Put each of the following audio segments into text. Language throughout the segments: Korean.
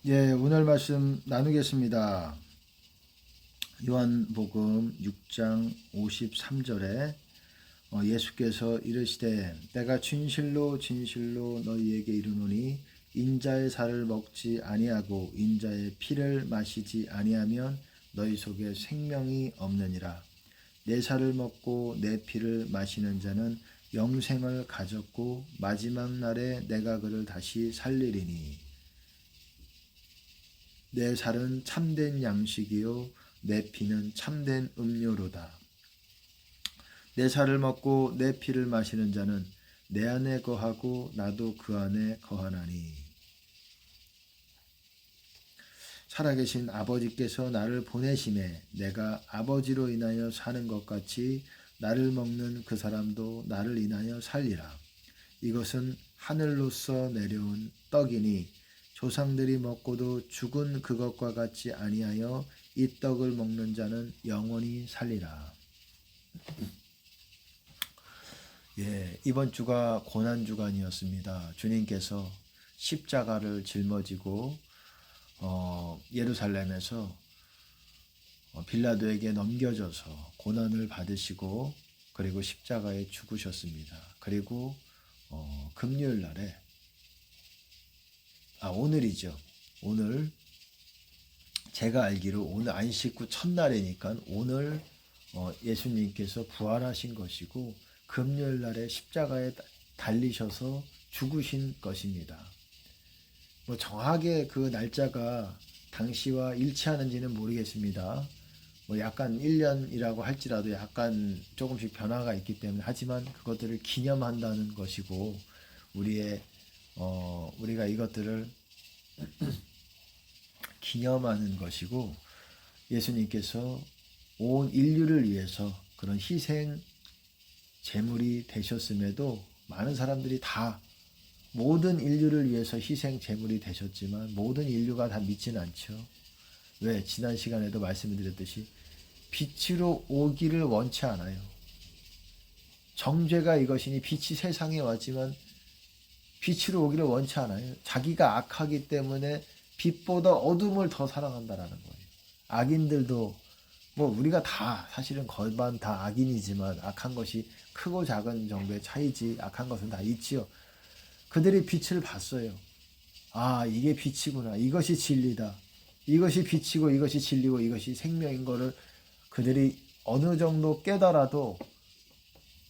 예, 오늘 말씀 나누겠습니다. 요한복음 6장 53절에 예수께서 이르시되 내가 진실로 진실로 너희에게 이르노니 인자의 살을 먹지 아니하고 인자의 피를 마시지 아니하면 너희 속에 생명이 없느니라. 내 살을 먹고 내 피를 마시는 자는 영생을 가졌고 마지막 날에 내가 그를 다시 살리리니 내 살은 참된 양식이요 내 피는 참된 음료로다. 내 살을 먹고 내 피를 마시는 자는 내 안에 거하고 나도 그 안에 거하나니. 살아계신 아버지께서 나를 보내심에 내가 아버지로 인하여 사는 것 같이 나를 먹는 그 사람도 나를 인하여 살리라. 이것은 하늘로서 내려온 떡이니 조상들이 먹고도 죽은 그것과 같이 아니하여 이 떡을 먹는 자는 영원히 살리라. 예, 이번 주가 고난 주간이었습니다. 주님께서 십자가를 짊어지고 예루살렘에서 빌라도에게 넘겨져서 고난을 받으시고 그리고 십자가에 죽으셨습니다. 그리고 금요일 날에 오늘이죠. 오늘 제가 알기로 오늘 안식 후 첫날이니까 오늘 예수님께서 부활하신 것이고 금요일 날에 십자가에 달리셔서 죽으신 것입니다. 뭐 정확하게 그 날짜가 당시와 일치하는지는 모르겠습니다. 뭐 약간 1년이라고 할지라도 약간 조금씩 변화가 있기 때문에 하지만 그것들을 기념한다는 것이고 우리가 이것들을 기념하는 것이고 예수님께서 온 인류를 위해서 그런 희생 제물이 되셨음에도 많은 사람들이 다 모든 인류를 위해서 희생 제물이 되셨지만 모든 인류가 다 믿지는 않죠. 왜? 지난 시간에도 말씀드렸듯이 빛으로 오기를 원치 않아요. 정죄가 이것이니 빛이 세상에 왔지만 빛으로 오기를 원치 않아요. 자기가 악하기 때문에 빛보다 어둠을 더 사랑한다라는 거예요. 악인들도 뭐 우리가 다 사실은 거반 다 악인이지만 악한 것이 크고 작은 정도의 차이지 악한 것은 다 있지요. 그들이 빛을 봤어요. 이게 빛이구나. 이것이 진리다. 이것이 빛이고 이것이 진리고 이것이 생명인 거를 그들이 어느 정도 깨달아도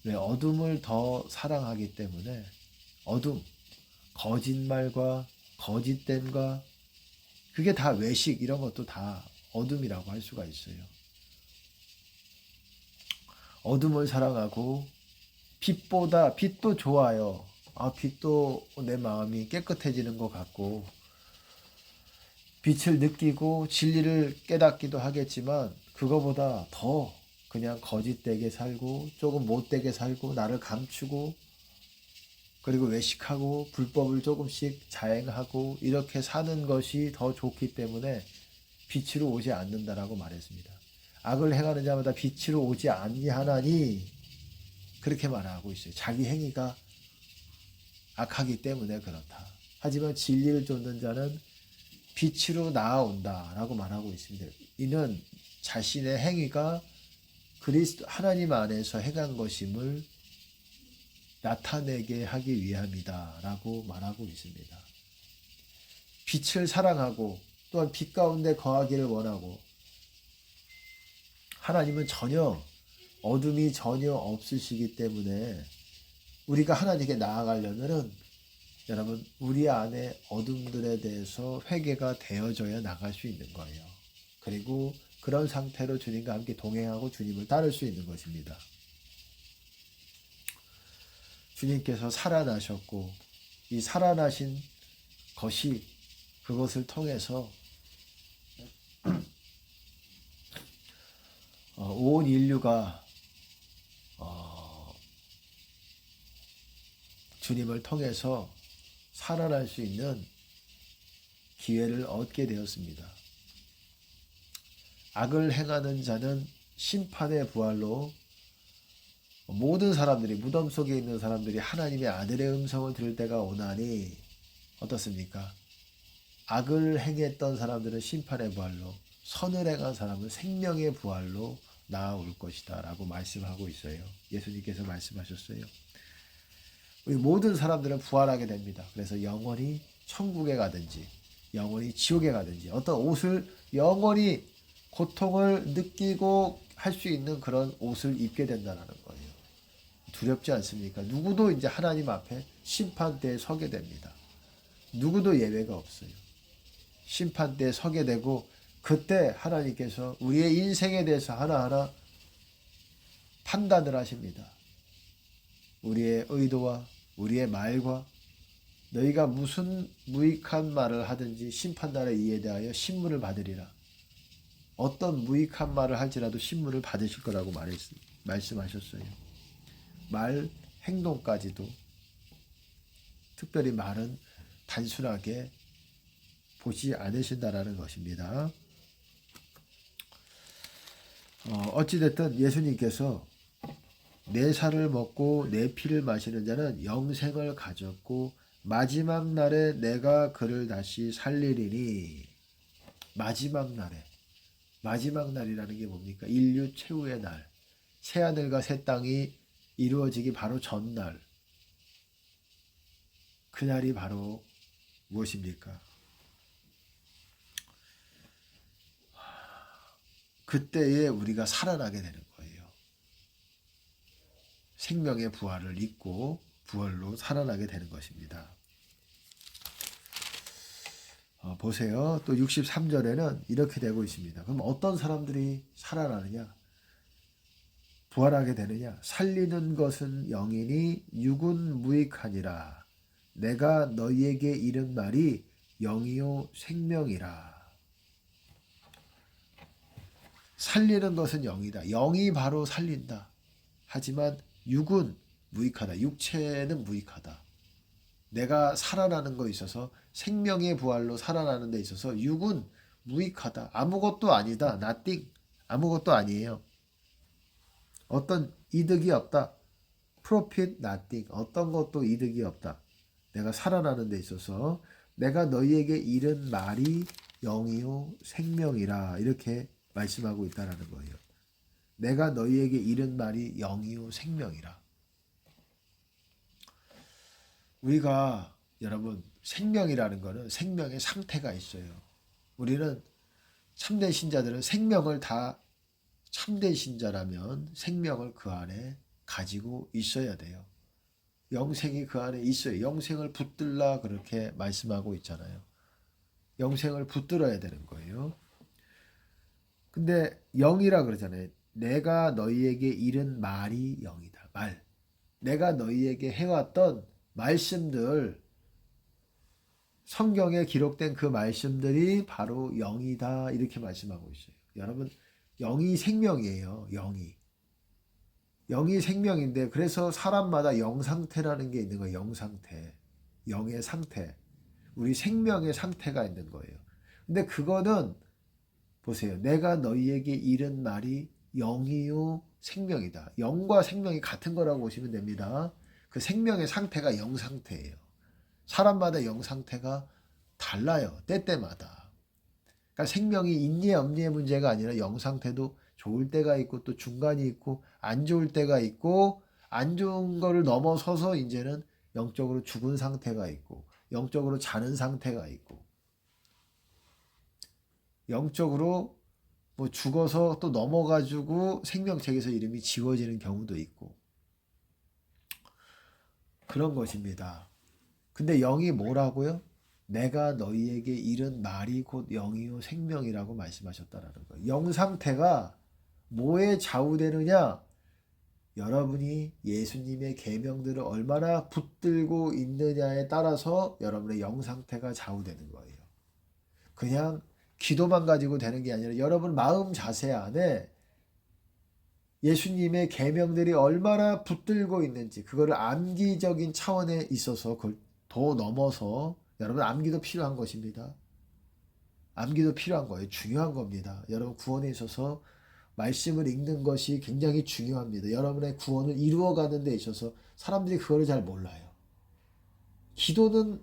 어둠을 더 사랑하기 때문에 어둠, 거짓말과 거짓됨과 그게 다 외식 이런 것도 다 어둠이라고 할 수가 있어요. 어둠을 사랑하고 빛도 좋아요. 빛도 내 마음이 깨끗해지는 것 같고 빛을 느끼고 진리를 깨닫기도 하겠지만 그거보다 더 그냥 거짓되게 살고 조금 못되게 살고 나를 감추고 그리고 외식하고 불법을 조금씩 자행하고 이렇게 사는 것이 더 좋기 때문에 빛으로 오지 않는다라고 말했습니다. 악을 행하는 자마다 빛으로 오지 아니하나니 그렇게 말하고 있어요. 자기 행위가 악하기 때문에 그렇다. 하지만 진리를 쫓는 자는 빛으로 나아온다라고 말하고 있습니다. 이는 자신의 행위가 그리스도 하나님 안에서 행한 것임을 나타내게 하기 위함이다 라고 말하고 있습니다. 빛을 사랑하고 또한 빛 가운데 거하기를 원하고 하나님은 어둠이 전혀 없으시기 때문에 우리가 하나님께 나아가려면은 여러분 우리 안에 어둠들에 대해서 회개가 되어져야 나갈 수 있는 거예요. 그리고 그런 상태로 주님과 함께 동행하고 주님을 따를 수 있는 것입니다. 주님께서 살아나셨고 이 살아나신 것이 그것을 통해서 온 인류가 주님을 통해서 살아날 수 있는 기회를 얻게 되었습니다. 악을 행하는 자는 심판의 부활로 모든 사람들이 무덤 속에 있는 사람들이 하나님의 아들의 음성을 들을 때가 오나니 어떻습니까? 악을 행했던 사람들은 심판의 부활로, 선을 행한 사람은 생명의 부활로 나아올 것이다 라고 말씀하고 있어요. 예수님께서 말씀하셨어요. 우리 모든 사람들은 부활하게 됩니다. 그래서 영원히 천국에 가든지 영원히 지옥에 가든지 어떤 옷을 영원히 고통을 느끼고 할 수 있는 그런 옷을 입게 된다는 거예요. 두렵지 않습니까? 누구도 이제 하나님 앞에 심판대에 서게 됩니다. 누구도 예외가 없어요. 심판대에 서게 되고 그때 하나님께서 우리의 인생에 대해서 하나하나 판단을 하십니다. 우리의 의도와 우리의 말과 너희가 무슨 무익한 말을 하든지 심판날에 이에 대하여 신문을 받으리라. 어떤 무익한 말을 할지라도 신문을 받으실 거라고 말씀하셨어요. 말, 행동까지도. 특별히 말은 단순하게 보지 않으신다라는 것입니다. 어찌됐든 예수님께서 내 살을 먹고 내 피를 마시는 자는 영생을 가졌고 마지막 날에 내가 그를 다시 살리리니. 마지막 날이라는 게 뭡니까? 인류 최후의 날, 새하늘과 새 땅이 이루어지기 바로 전날. 그날이 바로 무엇입니까? 그때에 우리가 살아나게 되는 거예요. 생명의 부활을 입고 부활로 살아나게 되는 것입니다. 보세요. 또 63절에는 이렇게 되고 있습니다. 그럼 어떤 사람들이 살아나느냐? 부활하게 되느냐? 살리는 것은 영이니 육은 무익하니라. 내가 너희에게 이른 말이 영이요 생명이라. 살리는 것은 영이다. 영이 바로 살린다. 하지만 육은 무익하다. 육체는 무익하다. 내가 살아나는 거 있어서 생명의 부활로 살아나는 데 있어서 육은 무익하다. 아무것도 아니다. nothing. 아무것도 아니에요. 어떤 이득이 없다. profit nothing. 어떤 것도 이득이 없다. 내가 살아나는 데 있어서 내가 너희에게 이른 말이 영이요 생명이라. 이렇게 말씀하고 있다는 거예요. 내가 너희에게 이른 말이 영이요 생명이라. 우리가 여러분 생명이라는 거는 생명의 상태가 있어요. 우리는 참된 신자들은 생명을 다 참된 신자라면 생명을 그 안에 가지고 있어야 돼요. 영생이 그 안에 있어요. 영생을 붙들라 그렇게 말씀하고 있잖아요. 영생을 붙들어야 되는 거예요. 근데 영이라 그러잖아요. 내가 너희에게 이른 말이 영이다. 말. 내가 너희에게 해왔던 말씀들, 성경에 기록된 그 말씀들이 바로 영이다. 이렇게 말씀하고 있어요. 여러분, 영이 생명이에요. 영이 생명인데 그래서 사람마다 영 상태라는 게 있는 거예요. 영 상태. 영의 상태. 우리 생명의 상태가 있는 거예요. 근데 그거는 보세요. 내가 너희에게 이른 말이 영이요 생명이다. 영과 생명이 같은 거라고 보시면 됩니다. 그 생명의 상태가 영 상태예요. 사람마다 영 상태가 달라요. 때때마다. 그러니까 생명이 있니 없니의 문제가 아니라 영 상태도 좋을 때가 있고 또 중간이 있고 안 좋을 때가 있고 안 좋은 거를 넘어서서 이제는 영적으로 죽은 상태가 있고 영적으로 자는 상태가 있고 영적으로 뭐 죽어서 또 넘어가지고 생명책에서 이름이 지워지는 경우도 있고 그런 것입니다. 근데 영이 뭐라고요? 내가 너희에게 이른 말이 곧 영이요 생명이라고 말씀하셨다라는 거예요. 영 상태가 뭐에 좌우되느냐? 여러분이 예수님의 계명들을 얼마나 붙들고 있느냐에 따라서 여러분의 영 상태가 좌우되는 거예요. 그냥 기도만 가지고 되는 게 아니라 여러분 마음 자세 안에 예수님의 계명들이 얼마나 붙들고 있는지 그거를 암기적인 차원에 있어서 그걸 더 넘어서 여러분 암기도 필요한 것입니다. 암기도 필요한 거예요. 중요한 겁니다. 여러분 구원에 있어서 말씀을 읽는 것이 굉장히 중요합니다. 여러분의 구원을 이루어가는 데 있어서 사람들이 그거를 잘 몰라요. 기도는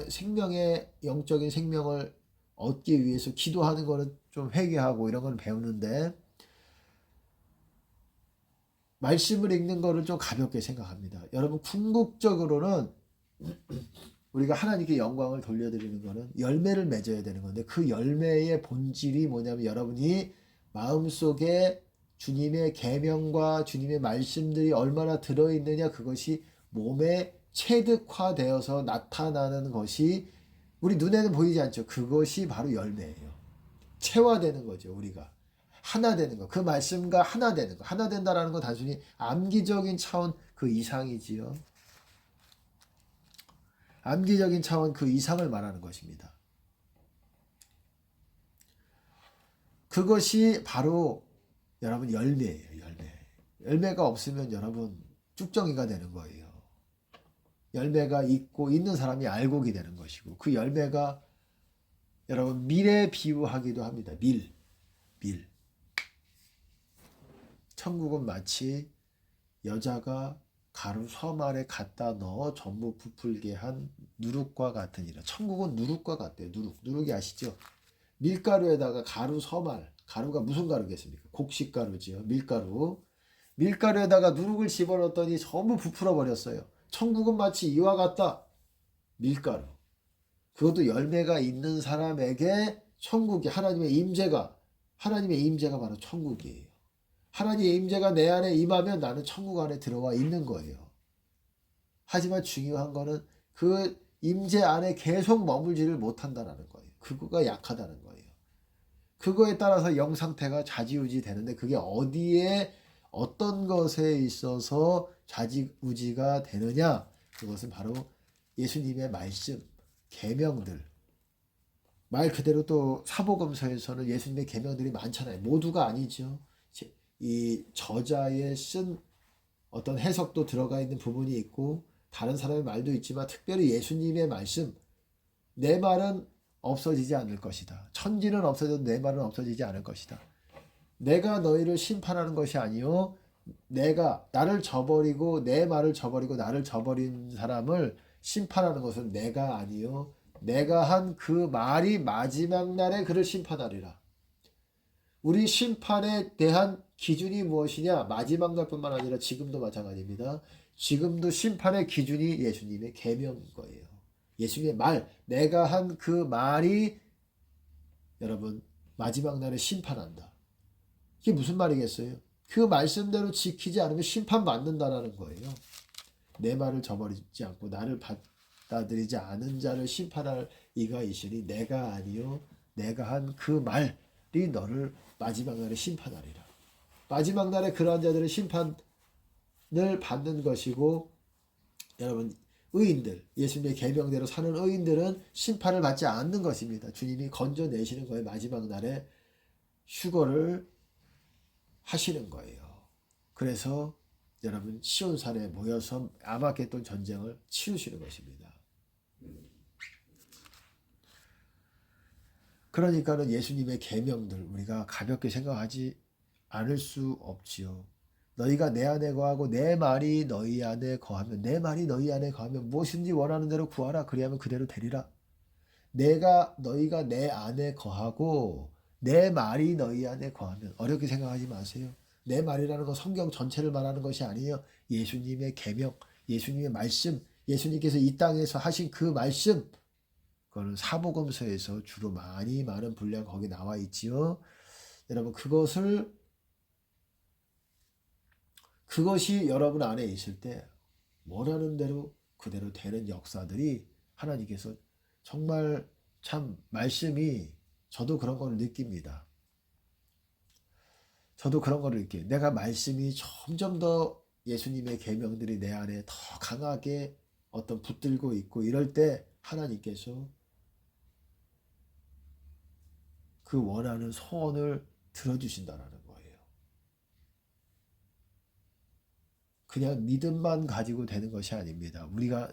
생명의 영적인 생명을 얻기 위해서 기도하는 거는 좀 회개하고 이런 걸 배우는데 말씀을 읽는 거를 좀 가볍게 생각합니다. 여러분 궁극적으로는 우리가 하나님께 영광을 돌려드리는 거는 열매를 맺어야 되는 건데 그 열매의 본질이 뭐냐면 여러분이 마음속에 주님의 계명과 주님의 말씀들이 얼마나 들어있느냐 그것이 몸에 체득화되어서 나타나는 것이 우리 눈에는 보이지 않죠. 그것이 바로 열매예요. 체화되는 거죠. 우리가 하나 되는 거. 그 말씀과 하나 되는 거. 하나 된다라는 건 단순히 암기적인 차원 그 이상이지요. 암기적인 차원 그 이상을 말하는 것입니다. 그것이 바로 여러분 열매예요. 열매. 열매가 없으면 여러분 쭉정이가 되는 거예요. 열매가 있고 있는 사람이 알곡이 되는 것이고 그 열매가 여러분 밀에 비유하기도 합니다. 밀. 천국은 마치 여자가 가루 서말에 갖다 넣어 전부 부풀게 한 누룩과 같으니라. 천국은 누룩과 같대요. 누룩이 아시죠? 밀가루에다가 가루 서말. 가루가 무슨 가루겠습니까? 곡식가루지요. 밀가루에다가 누룩을 집어넣었더니 전부 부풀어 버렸어요. 천국은 마치 이와 같다. 밀가루. 그것도 열매가 있는 사람에게 천국이 하나님의 임재가 바로 천국이에요. 하나님의 임재가 내 안에 임하면 나는 천국 안에 들어와 있는 거예요. 하지만 중요한 거는 그 임재 안에 계속 머물지를 못한다는 거예요. 그거가 약하다는 거예요. 그거에 따라서 영 상태가 좌지우지 되는데 그게 어디에 어떤 것에 있어서 좌지우지가 되느냐? 그것은 바로 예수님의 말씀, 계명들. 말 그대로 또 사복음서에서는 예수님의 계명들이 많잖아요. 모두가 아니죠. 이 저자의 쓴 어떤 해석도 들어가 있는 부분이 있고 다른 사람의 말도 있지만 특별히 예수님의 말씀, 내 말은 없어지지 않을 것이다. 천지는 없어져도 내 말은 없어지지 않을 것이다. 내가 너희를 심판하는 것이 아니요 내가 나를 저버리고 내 말을 저버리고 나를 저버린 사람을 심판하는 것은 내가 아니요 내가 한 그 말이 마지막 날에 그를 심판하리라. 우리 심판에 대한 기준이 무엇이냐? 마지막 날뿐만 아니라 지금도 마찬가지입니다. 지금도 심판의 기준이 예수님의 계명인 거예요. 예수님의 말, 내가 한 그 말이 여러분 마지막 날에 심판한다. 이게 무슨 말이겠어요? 그 말씀대로 지키지 않으면 심판받는다라는 거예요. 내 말을 저버리지 않고 나를 받아들이지 않은 자를 심판할 이가 있으니 내가 아니요 내가 한 그 말이 너를 마지막 날에 심판하리라. 마지막 날에 그러한 자들의 심판을 받는 것이고 여러분 의인들, 예수님의 계명대로 사는 의인들은 심판을 받지 않는 것입니다. 주님이 건져내시는 거예요. 마지막 날에 휴거를 하시는 거예요. 그래서 여러분 시온산에 모여서 아마겟돈 전쟁을 치르시는 것입니다. 그러니까는 예수님의 계명들 우리가 가볍게 생각하지 않을 수 없지요. 너희가 내 안에 거하고 내 말이 너희 안에 거하면 무엇인지 원하는 대로 구하라. 그리하면 그대로 되리라. 너희가 내 안에 거하고 내 말이 너희 안에 거하면 어렵게 생각하지 마세요. 내 말이라는 건 성경 전체를 말하는 것이 아니에요. 예수님의 계명, 예수님의 말씀, 예수님께서 이 땅에서 하신 그 말씀 그거는 사복음서에서 주로 많은 분량 거기 나와 있지요. 여러분 그것이 여러분 안에 있을 때 원하는 대로 그대로 되는 역사들이 하나님께서 정말 참 말씀이 저도 그런 걸 느낍니다. 저도 그런 걸 느껴요. 내가 말씀이 점점 더 예수님의 계명들이 내 안에 더 강하게 어떤 붙들고 있고 이럴 때 하나님께서 그 원하는 소원을 들어주신다라는 거예요. 그냥 믿음만 가지고 되는 것이 아닙니다. 우리가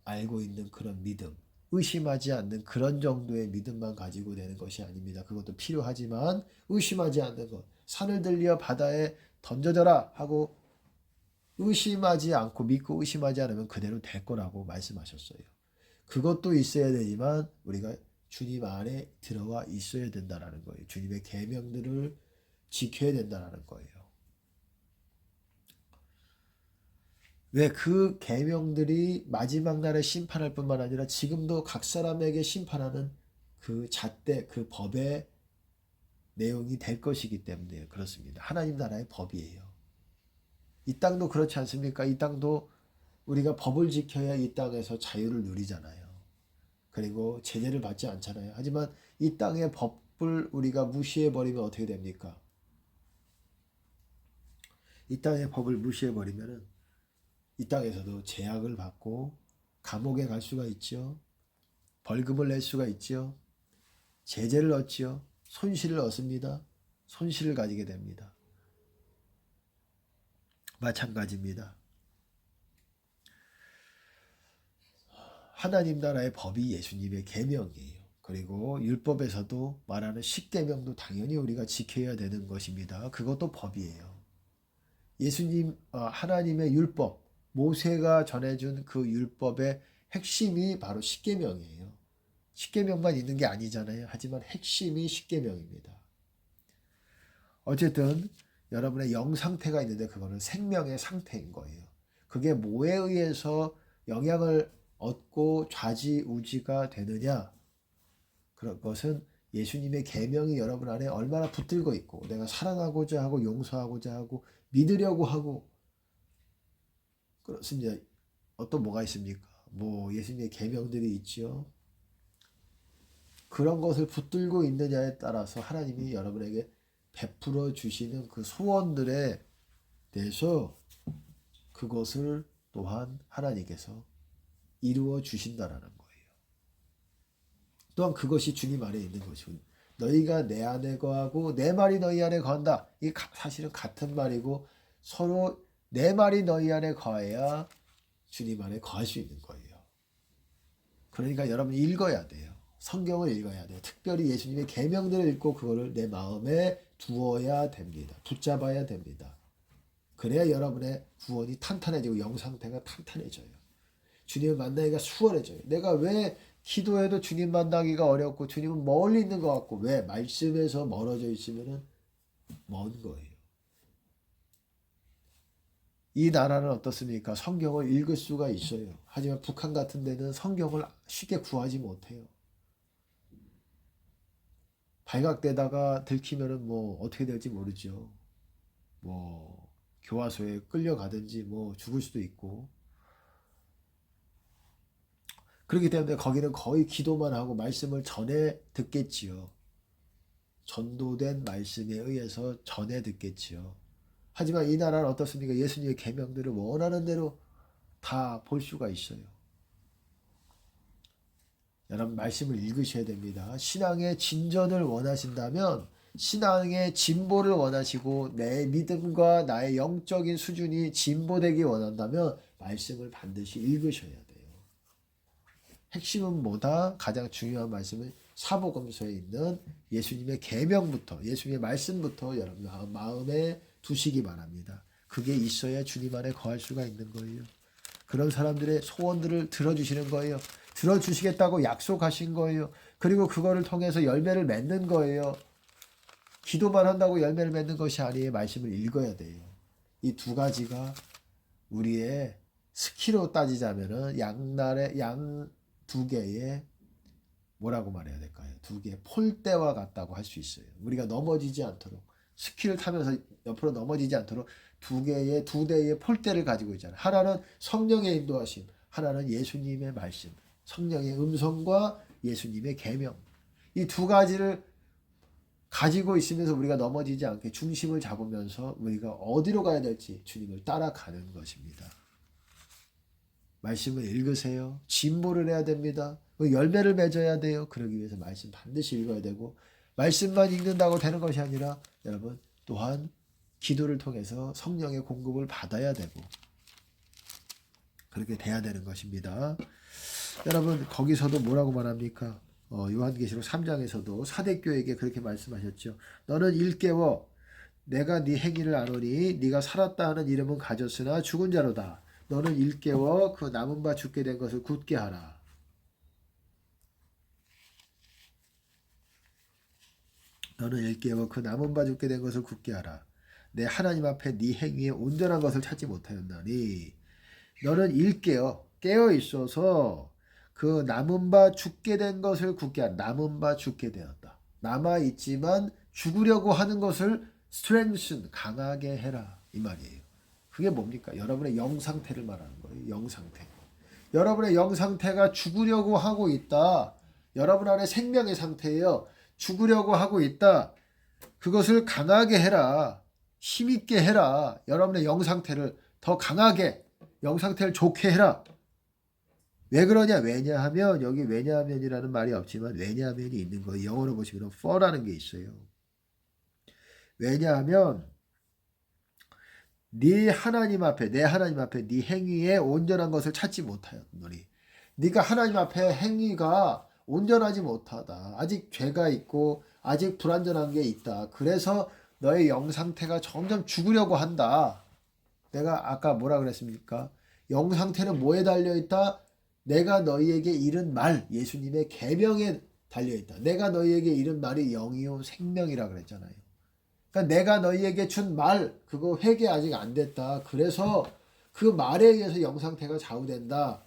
알고 있는 그런 믿음, 의심하지 않는 그런 정도의 믿음만 가지고 되는 것이 아닙니다. 그것도 필요하지만 의심하지 않는 것, 산을 들려 바다에 던져져라 하고 의심하지 않고 믿고 의심하지 않으면 그대로 될 거라고 말씀하셨어요. 그것도 있어야 되지만 우리가 주님 안에 들어와 있어야 된다라는 거예요. 주님의 계명들을 지켜야 된다라는 거예요. 왜 그 계명들이 마지막 날에 심판할 뿐만 아니라 지금도 각 사람에게 심판하는 그 잣대, 그 법의 내용이 될 것이기 때문에 그렇습니다. 하나님 나라의 법이에요. 이 땅도 그렇지 않습니까? 이 땅도 우리가 법을 지켜야 이 땅에서 자유를 누리잖아요. 그리고 제재를 받지 않잖아요. 하지만 이 땅의 법을 우리가 무시해버리면 어떻게 됩니까? 이 땅의 법을 무시해버리면 이 땅에서도 제약을 받고 감옥에 갈 수가 있죠. 벌금을 낼 수가 있죠. 제재를 얻지요. 손실을 얻습니다. 손실을 가지게 됩니다. 마찬가지입니다. 하나님 나라의 법이 예수님의 계명이에요. 그리고 율법에서도 말하는 십계명도 당연히 우리가 지켜야 되는 것입니다. 그것도 법이에요. 예수님, 하나님의 율법, 모세가 전해준 그 율법의 핵심이 바로 십계명이에요. 십계명만 있는 게 아니잖아요. 하지만 핵심이 십계명입니다. 어쨌든 여러분의 영 상태가 있는데 그거는 생명의 상태인 거예요. 그게 뭐에 의해서 영향을 얻고 좌지우지가 되느냐? 그런 것은 예수님의 계명이 여러분 안에 얼마나 붙들고 있고 내가 사랑하고자 하고 용서하고자 하고 믿으려고 하고 그렇습니다. 어떤 뭐가 있습니까? 뭐 예수님의 계명들이 있죠. 그런 것을 붙들고 있느냐에 따라서 하나님이 여러분에게 베풀어 주시는 그 소원들에 대해서 그것을 또한 하나님께서 이루어 주신다라는 거예요. 또한 그것이 주님 안에 있는 것이고 너희가 내 안에 거하고 내 말이 너희 안에 거한다. 이게 사실은 같은 말이고 서로 내 말이 너희 안에 거해야 주님 안에 거할 수 있는 거예요. 그러니까 여러분 읽어야 돼요. 성경을 읽어야 돼요. 특별히 예수님의 계명들을 읽고 그거를 내 마음에 두어야 됩니다. 붙잡아야 됩니다. 그래야 여러분의 구원이 탄탄해지고 영 상태가 탄탄해져요. 주님을 만나기가 수월해져요. 내가 왜 기도해도 주님 만나기가 어렵고 주님은 멀리 있는 것 같고 왜 말씀에서 멀어져 있으면 먼 거예요. 이 나라는 어떻습니까? 성경을 읽을 수가 있어요. 하지만 북한 같은 데는 성경을 쉽게 구하지 못해요. 발각되다가 들키면은 뭐 어떻게 될지 모르죠. 뭐 교화소에 끌려가든지 뭐 죽을 수도 있고. 그렇기 때문에 거기는 거의 기도만 하고 말씀을 전해 듣겠지요. 전도된 말씀에 의해서 전해 듣겠지요. 하지만 이 나라는 어떻습니까? 예수님의 계명들을 원하는 대로 다 볼 수가 있어요. 여러분 말씀을 읽으셔야 됩니다. 신앙의 진전을 원하신다면 신앙의 진보를 원하시고 내 믿음과 나의 영적인 수준이 진보되기 원한다면 말씀을 반드시 읽으셔야 돼요. 핵심은 뭐다? 가장 중요한 말씀은 사복음서에 있는 예수님의 계명부터 예수님의 말씀부터 여러분 마음에 두시기 바랍니다. 그게 있어야 주님 안에 거할 수가 있는 거예요. 그런 사람들의 소원들을 들어주시는 거예요. 들어주시겠다고 약속하신 거예요. 그리고 그거를 통해서 열매를 맺는 거예요. 기도만 한다고 열매를 맺는 것이 아니에요. 말씀을 읽어야 돼요. 이 두 가지가 우리의 스키로 따지자면은 양날의 양 두 개의 뭐라고 말해야 될까요? 두 개의 폴대와 같다고 할 수 있어요. 우리가 넘어지지 않도록 스키를 타면서 옆으로 넘어지지 않도록 두 대의 폴대를 가지고 있잖아요. 하나는 성령의 인도하심, 하나는 예수님의 말씀, 성령의 음성과 예수님의 계명. 이 두 가지를 가지고 있으면서 우리가 넘어지지 않게 중심을 잡으면서 우리가 어디로 가야 될지 주님을 따라가는 것입니다. 말씀을 읽으세요. 진보를 해야 됩니다. 열매를 맺어야 돼요. 그러기 위해서 말씀 반드시 읽어야 되고 말씀만 읽는다고 되는 것이 아니라 여러분 또한 기도를 통해서 성령의 공급을 받아야 되고 그렇게 돼야 되는 것입니다. 여러분 거기서도 뭐라고 말합니까? 요한계시록 3장에서도 사대교에게 그렇게 말씀하셨죠. 너는 일깨워 내가 네 행위를 아노니 네가 살았다 하는 이름은 가졌으나 죽은 자로다. 너는 일깨워 그 남은 바 죽게 된 것을 굳게 하라. 너는 일깨워 그 남은 바 죽게 된 것을 굳게 하라. 내 하나님 앞에 네 행위에 온전한 것을 찾지 못하였나니 너는 일깨어 깨어 있어서 그 남은 바 죽게 된 것을 굳게 하라. 남은 바 죽게 되었다. 남아 있지만 죽으려고 하는 것을 strengthen 강하게 해라 이 말이에요. 그게 뭡니까? 여러분의 영 상태를 말하는 거예요. 영 상태. 여러분의 영 상태가 죽으려고 하고 있다. 여러분 안에 생명의 상태예요. 죽으려고 하고 있다. 그것을 강하게 해라. 힘있게 해라. 여러분의 영 상태를 더 강하게, 영 상태를 좋게 해라. 왜 그러냐? 왜냐하면, 여기 왜냐하면이라는 말이 없지만 왜냐하면이 있는 거예요. 영어로 보시면 for라는 게 있어요. 왜냐하면 네 하나님 앞에, 내 하나님 앞에 네 행위에 온전한 것을 찾지 못하였노니 네가 하나님 앞에 행위가 온전하지 못하다. 아직 죄가 있고 아직 불완전한 게 있다. 그래서 너의 영 상태가 점점 죽으려고 한다. 내가 아까 뭐라 그랬습니까? 영 상태는 뭐에 달려있다? 내가 너희에게 이른 말, 예수님의 계명에 달려있다. 내가 너희에게 이른 말이 영이요 생명이라 그랬잖아요. 그러니까 내가 너희에게 준 말, 그거 회개 아직 안 됐다. 그래서 그 말에 의해서 영 상태가 좌우된다.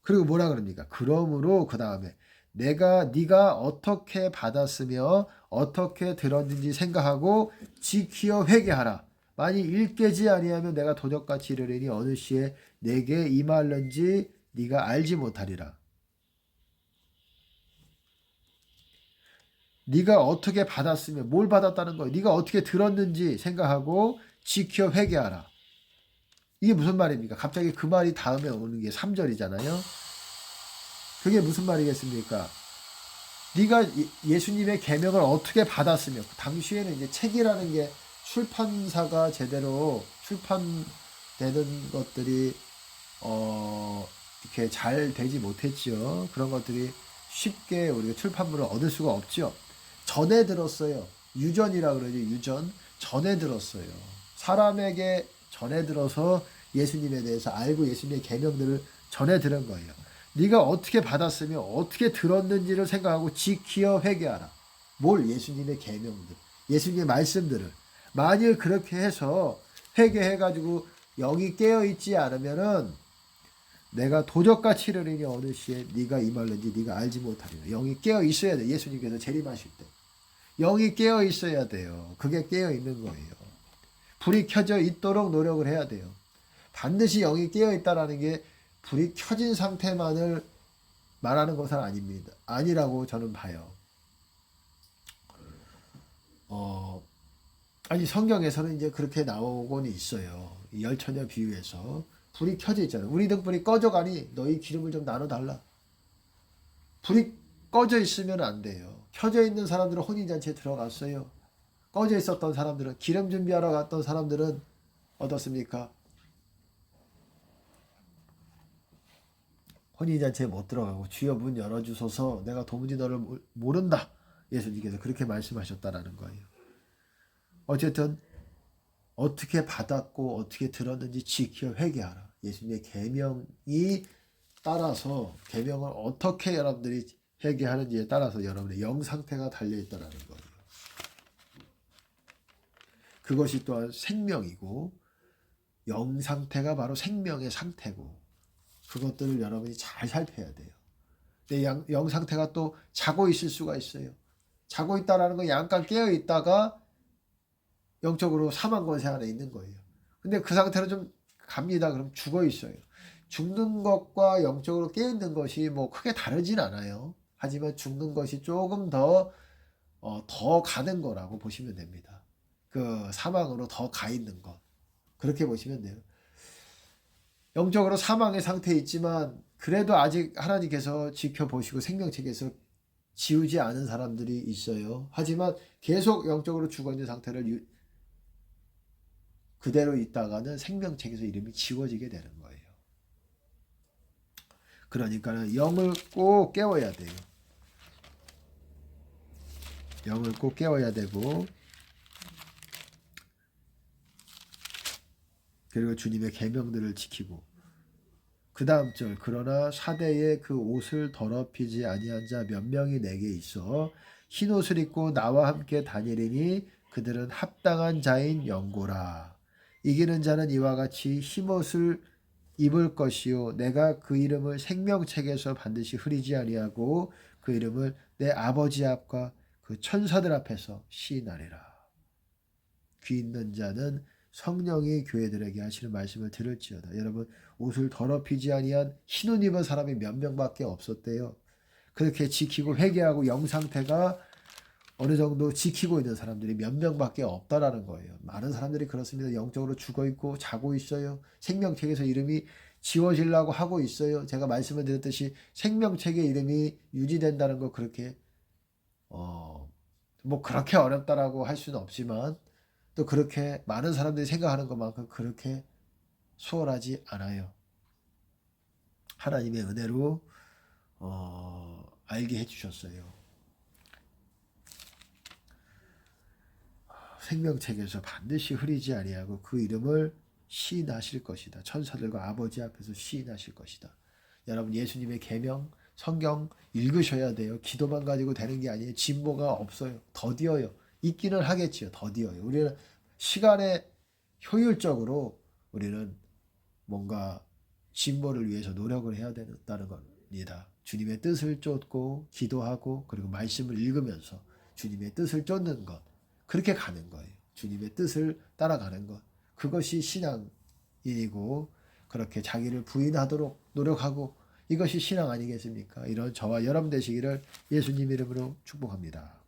그리고 뭐라 그럽니까? 그러므로 그 다음에 네가 어떻게 받았으며 어떻게 들었는지 생각하고 지키어 회개하라. 만일 일깨지 아니하면 내가 도적같이 이르리니 어느 시에 내게 임할는지 네가 알지 못하리라. 네가 어떻게 받았으며 뭘 받았다는 거예요. 네가 어떻게 들었는지 생각하고 지켜 회개하라. 이게 무슨 말입니까? 갑자기 그 말이 다음에 오는 게 3절이잖아요. 그게 무슨 말이겠습니까? 네가 예수님의 계명을 어떻게 받았으며, 당시에는 이제 책이라는 게 출판사가 제대로 출판되는 것들이 이렇게 잘 되지 못했죠. 그런 것들이 쉽게 우리가 출판물을 얻을 수가 없죠. 전해 들었어요. 유전이라 그러죠. 유전. 전해 들었어요. 사람에게 전해 들어서 예수님에 대해서 알고 예수님의 계명들을 전해 들은 거예요. 네가 어떻게 받았으며 어떻게 들었는지를 생각하고 지키어 회개하라. 뭘? 예수님의 계명들, 예수님의 말씀들을. 만일 그렇게 해서 회개해가지고 영이 깨어있지 않으면은 내가 도적같이 이르리니 어느 시에 네가 임할는지 네가 알지 못하리라. 영이 깨어 있어야 돼. 예수님께서 재림하실 때 영이 깨어 있어야 돼요. 그게 깨어 있는 거예요. 불이 켜져 있도록 노력을 해야 돼요. 반드시 영이 깨어 있다라는 게 불이 켜진 상태만을 말하는 것은 아닙니다. 아니라고 저는 봐요. 아니 성경에서는 이제 그렇게 나오곤 있어요. 열처녀 비유에서 불이 켜져 있잖아요. 우리 등불이 꺼져가니 너희 기름을 좀 나눠달라. 불이 꺼져 있으면 안 돼요. 켜져 있는 사람들은 혼인잔치에 들어갔어요. 꺼져 있었던 사람들은, 기름 준비하러 갔던 사람들은 어떻습니까? 혼인잔치에 못 들어가고 주여 문 열어주소서, 내가 도무지 너를 모른다. 예수님께서 그렇게 말씀하셨다라는 거예요. 어쨌든 어떻게 받았고 어떻게 들었는지 지켜 회개하라. 예수님의 계명이 따라서, 계명을 어떻게 여러분들이 회개하는지에 따라서 여러분의 영 상태가 달려있다는 거예요. 그것이 또한 생명이고, 영 상태가 바로 생명의 상태고, 그것들을 여러분이 잘 살펴야 돼요. 내 영 상태가 또 자고 있을 수가 있어요. 자고 있다라는 건 잠깐 깨어 있다가 영적으로 사망 권세 안에 있는 거예요. 근데 그 상태로 좀 갑니다. 그럼 죽어 있어요. 죽는 것과 영적으로 깨어 있는 것이 뭐 크게 다르진 않아요. 하지만 죽는 것이 조금 더 가는 거라고 보시면 됩니다. 그 사망으로 더 가 있는 것. 그렇게 보시면 돼요. 영적으로 사망의 상태에 있지만 그래도 아직 하나님께서 지켜보시고 생명책에서 지우지 않은 사람들이 있어요. 하지만 계속 영적으로 죽어있는 상태를 그대로 있다가는 생명책에서 이름이 지워지게 되는 거예요. 그러니까 영을 꼭 깨워야 돼요. 영을 꼭 깨워야 되고, 그리고 주님의 계명들을 지키고, 그 다음 절, 그러나 사대에 그 옷을 더럽히지 아니한 자 몇 명이 내게 있어 흰옷을 입고 나와 함께 다니리니 그들은 합당한 자인 영고라. 이기는 자는 이와 같이 흰옷을 입을 것이요 내가 그 이름을 생명책에서 반드시 흐리지 아니하고 그 이름을 내 아버지 앞과 그 천사들 앞에서 시인하리라. 귀 있는 자는 성령이 교회들에게 하시는 말씀을 들을지어다. 여러분, 옷을 더럽히지 아니한 흰옷 입은 사람이 몇 명밖에 없었대요. 그렇게 지키고 회개하고 영 상태가 어느 정도 지키고 있는 사람들이 몇 명밖에 없다라는 거예요. 많은 사람들이 그렇습니다. 영적으로 죽어 있고 자고 있어요. 생명책에서 이름이 지워지려고 하고 있어요. 제가 말씀을 드렸듯이 생명책의 이름이 유지된다는 거 그렇게 뭐 그렇게 어렵다라고 할 수는 없지만 또 그렇게 많은 사람들이 생각하는 것만큼 그렇게 수월하지 않아요. 하나님의 은혜로 알게 해주셨어요. 생명책에서 반드시 흐리지 아니하고 그 이름을 시인하실 것이다. 천사들과 아버지 앞에서 시인하실 것이다. 여러분, 예수님의 계명 성경 읽으셔야 돼요. 기도만 가지고 되는 게 아니에요. 진보가 없어요. 더디어요. 있기는 하겠지요. 더디어요. 우리는 시간에 효율적으로 우리는 뭔가 진보를 위해서 노력을 해야 된다는 겁니다. 주님의 뜻을 쫓고 기도하고 그리고 말씀을 읽으면서 주님의 뜻을 쫓는 것, 그렇게 가는 거예요. 주님의 뜻을 따라가는 것, 그것이 신앙이고 그렇게 자기를 부인하도록 노력하고 이것이 신앙 아니겠습니까? 이런 저와 여러분 되시기를 예수님 이름으로 축복합니다.